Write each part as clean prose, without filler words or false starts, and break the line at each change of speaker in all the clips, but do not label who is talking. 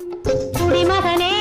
குடிமகனே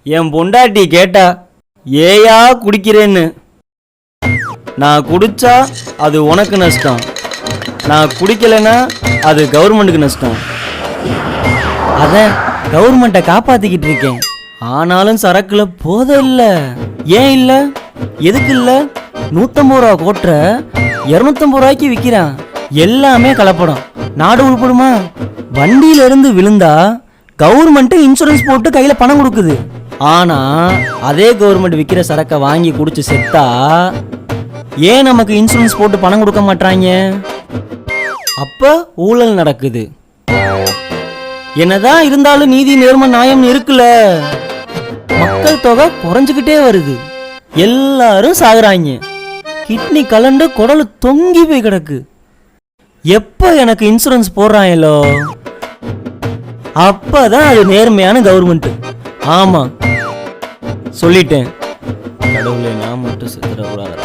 என் பொண்டாட்டி கேட்டா ஏயா குடிக்கிறேன்னு. நான் குடிச்சா அது உனக்கு நஷ்டம், நான் குடிக்கலைன்னா அது கவர்மெண்ட்டுக்கு நஷ்டம். அதான் கவர்மெண்ட்டை காப்பாத்திக்கிட்டு இருக்கேன். ஆனாலும் சரக்குல போதை இல்லை. ஏன் இல்லை, எதுக்கு இல்லை? 150 ரூபா கோட்டை 250 ரூபாய்க்கு விற்கிறான். எல்லாமே கலப்படம். நாடு உருப்படுமா? வண்டியில இருந்து விழுந்தா கவர்மெண்ட் இன்சூரன்ஸ் போட்டு கையில பணம் கொடுக்குது. ஆனா அதே கவர்மெண்ட் விற்கிற சரக்கை வாங்கி குடிச்சு செத்தா ஏன் நமக்கு இன்சூரன்ஸ் போட்டு பணம் கொடுக்க மாட்டாங்க? அப்ப ஊழல் நடக்குது. என்னதான் இருந்தாலும் நீதி நேர்மை நியாயம் இருக்குல்ல. மக்கள் தொகை குறைஞ்சுக்கிட்டே வருது. எல்லாரும் சாகுறாங்க. கிட்னி கலண்டு குடல் தொங்கி போய் கிடக்கு. எப்ப எனக்கு இன்சூரன்ஸ் போடுறாங்களோ அப்பதான் அது நேர்மையான கவர்மெண்ட். ஆமா சொல்லிட்டேன். கடவுளே, நான் மட்டும் செத்துடக்கூடாது.